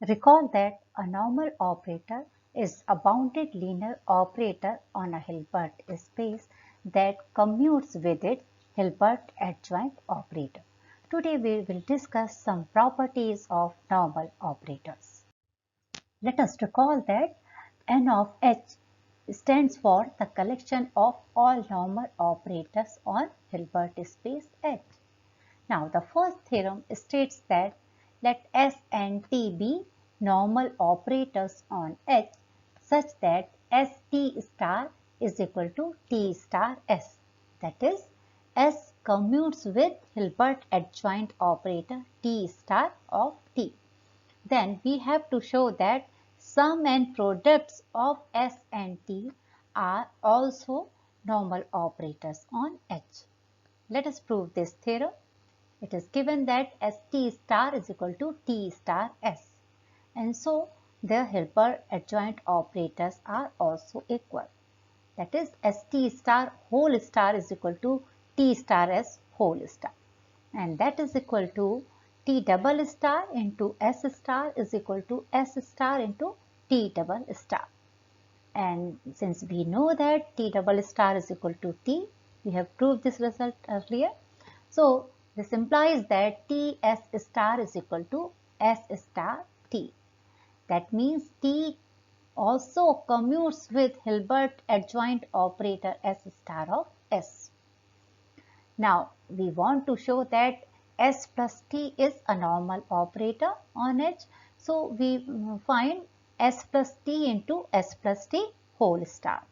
Recall that a normal operator is a bounded linear operator on a Hilbert space that commutes with its Hilbert adjoint operator. Today we will discuss some properties of normal operators. Let us recall that N of H stands for the collection of all normal operators on Hilbert space H. Now the first theorem states that let S and T be normal operators on H such that ST star is equal to T star S. That is, S commutes with Hilbert adjoint operator T star of T. Then we have to show that sum and products of S and T are also normal operators on H. Let us prove this theorem. It is given that ST star is equal to T star S, and so their Hilbert adjoint operators are also equal. That is, ST star whole star is equal to T star S whole star, and that is equal to T double star into S star is equal to S star into T double star. And since we know that T double star is equal to T, we have proved this result earlier. So this implies that Ts star is equal to S star T. That means T also commutes with Hilbert adjoint operator S star of S. Now we want to show that S plus T is a normal operator on H. So we find S plus T into S plus T whole star,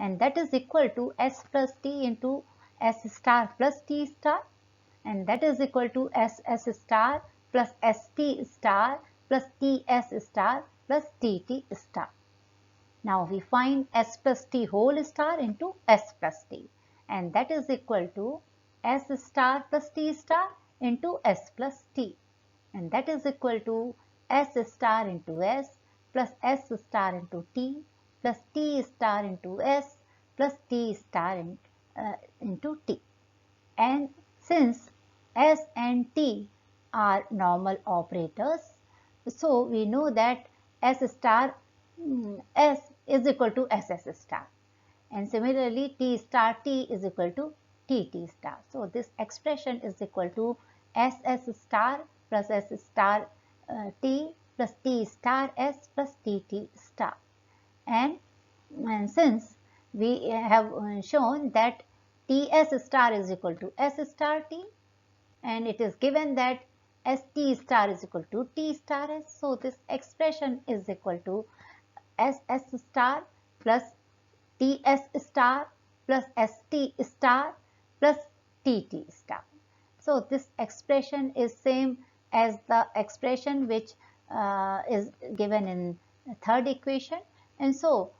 and that is equal to S plus T into S star plus T star, and that is equal to SS star plus ST star plus TS star plus TT star. Now we find S plus T whole star into S plus T, and that is equal to S star plus T star into S plus T, and that is equal to S star into S plus S star into T plus T star into S plus T star into T. And since S and T are normal operators, so we know that S star S is equal to SS star, and similarly T star T is equal to TT star. So this expression is equal to SS star plus S star T plus T star S plus TT star. And since we have shown that Ts star is equal to S star T, and it is given that St star is equal to T star S. So this expression is equal to SS star plus TS star plus ST star plus TT star. So this expression is same as the expression which is given in third equation, and so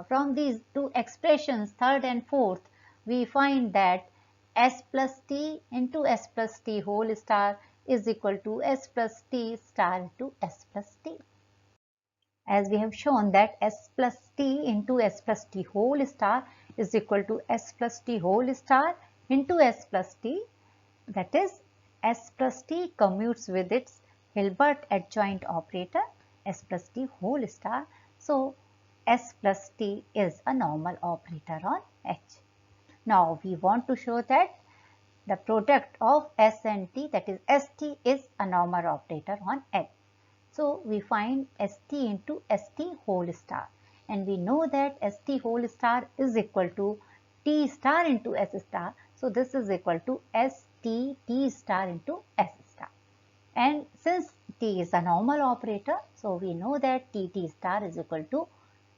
from these two expressions, third and fourth, we find that S plus T into S plus T whole star is equal to S plus T star into S plus T. As we have shown that S plus T into S plus T whole star is equal to S plus T whole star into S plus T, that is, S plus T commutes with its Hilbert adjoint operator S plus T whole star. So S plus T is a normal operator on H. Now we want to show that the product of S and T, that is ST, is a normal operator on H. So we find ST into ST whole star, and we know that ST whole star is equal to T star into S star. So this is equal to ST T star into S star. And since T is a normal operator, so we know that TT star is equal to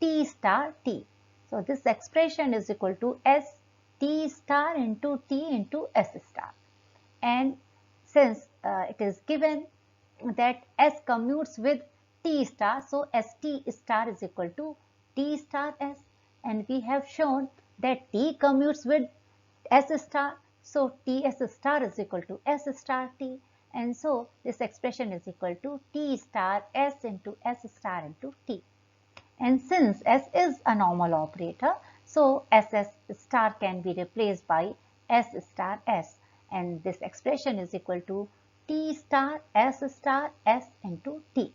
T star T. So this expression is equal to S T star into T into S star. And since it is given that S commutes with T star, so ST star is equal to T star S, and we have shown that T commutes with S star, so TS star is equal to S star T, and so this expression is equal to T star S into S star into T. And since S is a normal operator, so SS star can be replaced by S star S, and this expression is equal to T star S star S into T.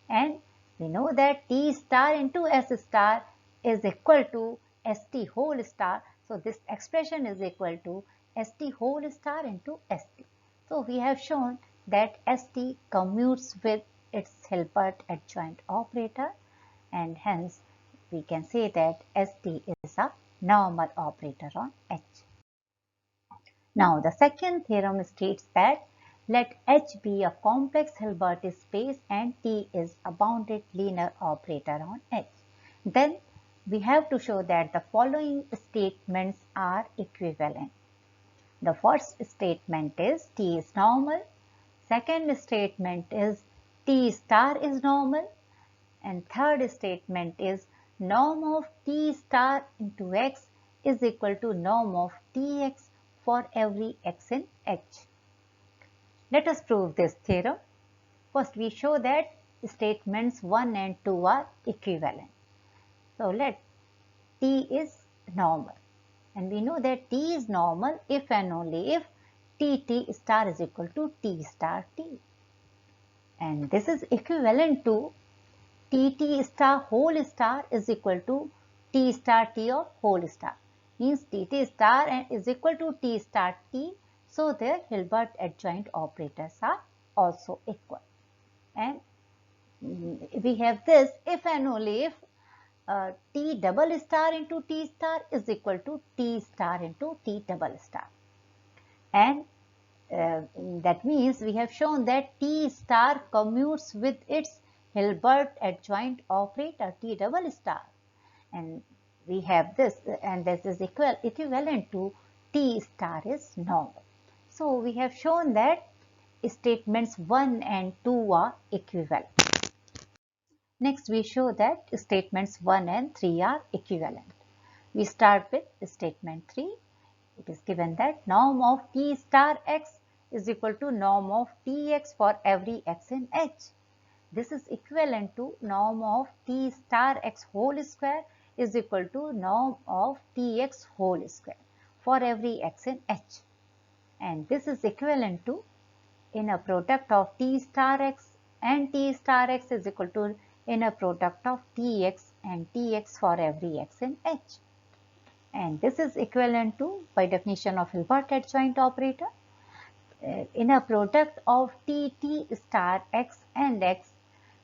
And we know that T star into S star is equal to St whole star. So this expression is equal to St whole star into St. So we have shown that St commutes with its Hilbert adjoint operator, and hence we can say that St is a normal operator on H. Now the second theorem states that let H be a complex Hilbert space and T is a bounded linear operator on H. Then we have to show that the following statements are equivalent. The first statement is T is normal. Second statement is T star is normal. And third statement is norm of T star into X is equal to norm of Tx for every x in H. Let us prove this theorem. First we show that statements 1 and 2 are equivalent. So let T is normal. And we know that T is normal if and only if Tt star is equal to T star T. And this is equivalent to Tt star whole star is equal to T star T of whole star. Means Tt star is equal to T star T. So their Hilbert adjoint operators are also equal. And we have this if and only if T double star into T star is equal to T star into T double star. And that means we have shown that T star commutes with its Hilbert adjoint operator T double star. And we have this, and this is equivalent to T star is normal. So we have shown that statements 1 and 2 are equivalent. Next we show that statements 1 and 3 are equivalent. We start with statement 3. It is given that norm of T star X is equal to norm of Tx for every x in H. This is equivalent to norm of T star X whole square is equal to norm of Tx whole square for every x in H. And this is equivalent to inner product of T star X and T star X is equal to inner product of Tx and Tx for every x in H. And this is equivalent to, by definition of Hilbert adjoint operator, inner product of Tt star X and X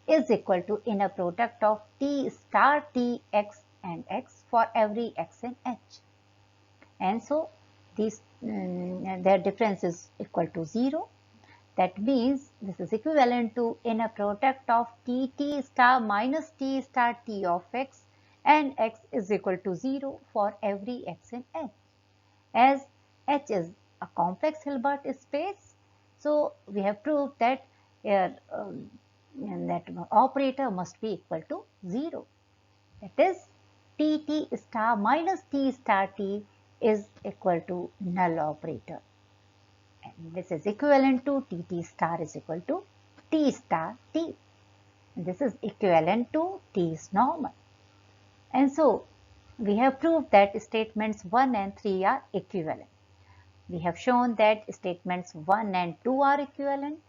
is equal to inner product of T star Tx and X for every x in H. And so these their difference is equal to 0. That means this is equivalent to inner product of Tt star minus T star T of X and X is equal to 0 for every x in H. As H is a complex Hilbert space, so we have proved that that operator must be equal to 0. That is, Tt star minus T star T is equal to null operator. And this is equivalent to Tt star is equal to T star T. And this is equivalent to T is normal. And so we have proved that statements 1 and 3 are equivalent. We have shown that statements 1 and 2 are equivalent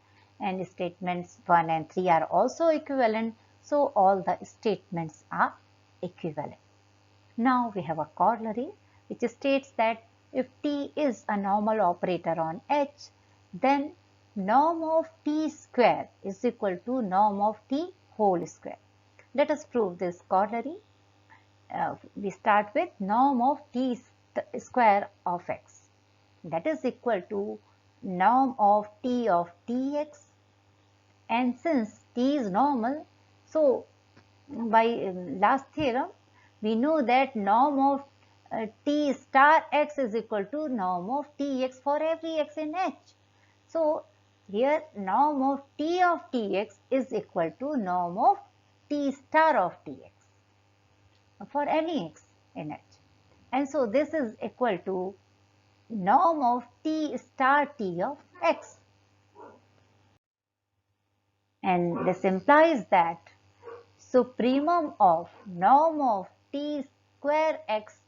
and statements 1 and 3 are also equivalent. So all the statements are equivalent. Now we have a corollary which states that if T is a normal operator on H, then norm of T square is equal to norm of T whole square. Let us prove this corollary. We start with norm of T square of X. That is equal to norm of T of Tx. And since T is normal, so by last theorem, we know that norm of T star X is equal to norm of Tx for every x in H. So here norm of T of Tx is equal to norm of T star of Tx for any x in H. And so this is equal to norm of T star T of X. And this implies that supremum of norm of T square X,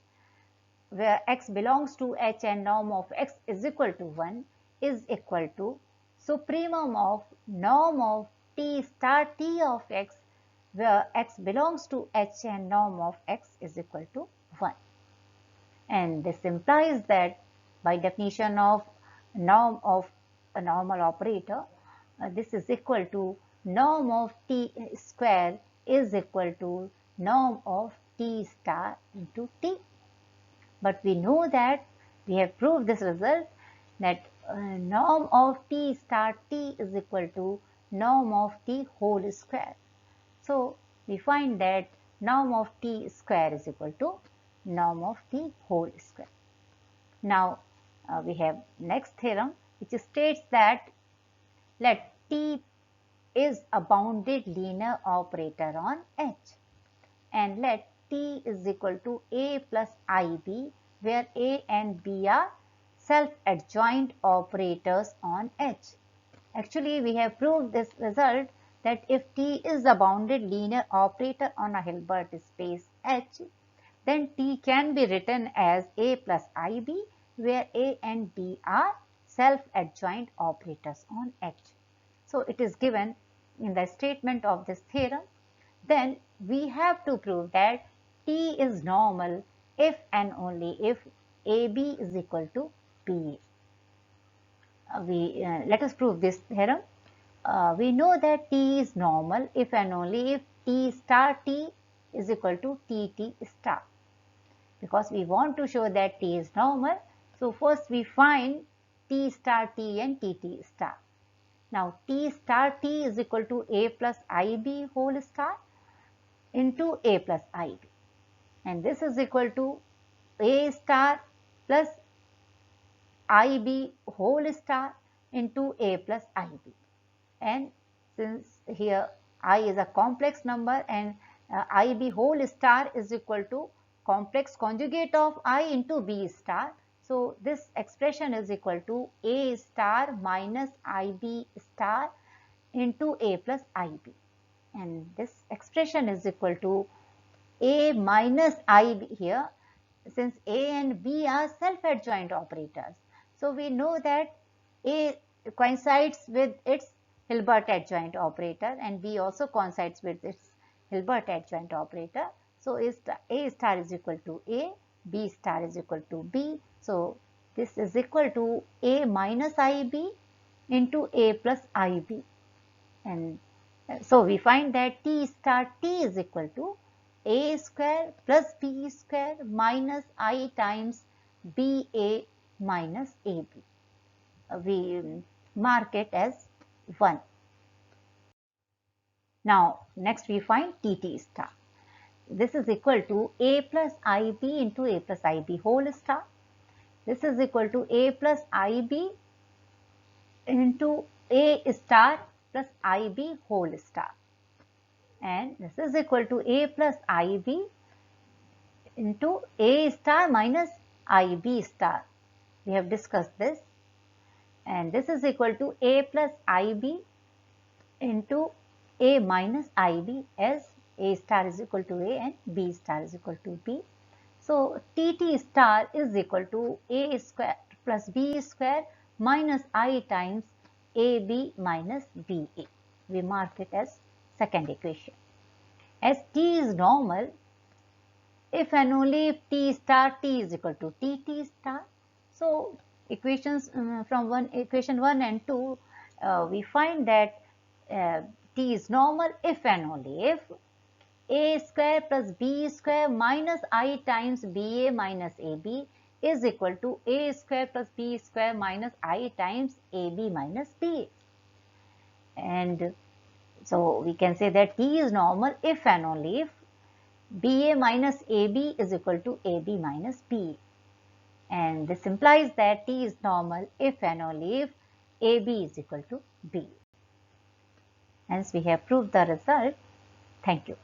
where X belongs to H and norm of X is equal to 1, is equal to supremum of norm of t star t of x, where x belongs to H and norm of x is equal to 1. And this implies that by definition of norm of a normal operator, this is equal to norm of t square is equal to norm of t star into t. But we know that we have proved this result that norm of t star t is equal to norm of t whole square. So we find that norm of t square is equal to norm of t whole square. Now we have next theorem which states that let t is a bounded linear operator on H, and let t is equal to a plus ib, where a and b are self-adjoint operators on H. Actually, we have proved this result that if t is a bounded linear operator on a Hilbert space H, then t can be written as a plus ib, where a and b are self-adjoint operators on H. So it is given in the statement of this theorem. Then we have to prove that t is normal if and only if AB is equal to BA. Let us prove this theorem. We know that t is normal if and only if t star t is equal to tt star. Because we want to show that t is normal, so first we find t star t and tt star. Now t star t is equal to a plus ib whole star into a plus ib, and this is equal to a star plus ib whole star into a plus ib. And since here I is a complex number and ib whole star is equal to complex conjugate of I into b star, so this expression is equal to a star minus ib star into a plus ib, and this expression is equal to a minus ib here, since a and b are self-adjoint operators. So we know that a coincides with its Hilbert adjoint operator and b also coincides with its Hilbert adjoint operator. So a star is equal to a, b star is equal to b. So this is equal to a minus ib into a plus ib, and so we find that t star t is equal to a square plus b square minus I times ba minus ab. We mark it as 1. Now next we find tt star. This is equal to a plus ib into a plus ib whole star. This is equal to a plus ib into a star plus ib whole star, and this is equal to a plus ib into a star minus ib star. We have discussed this, and this is equal to a plus ib into a minus ib, as a star is equal to a and b star is equal to b. So tt star is equal to a square plus b square minus I times ab minus ba. We mark it as second equation. As t is normal if and only if t star t is equal to tt star. So equations from equation 1 and 2, we find that t is normal if and only if a square plus b square minus I times ba minus ab is equal to a square plus b square minus I times ab minus ba. And so we can say that t is normal if and only if ba minus ab is equal to ab minus ba. And this implies that t is normal if and only if ab is equal to b. Hence we have proved the result. Thank you.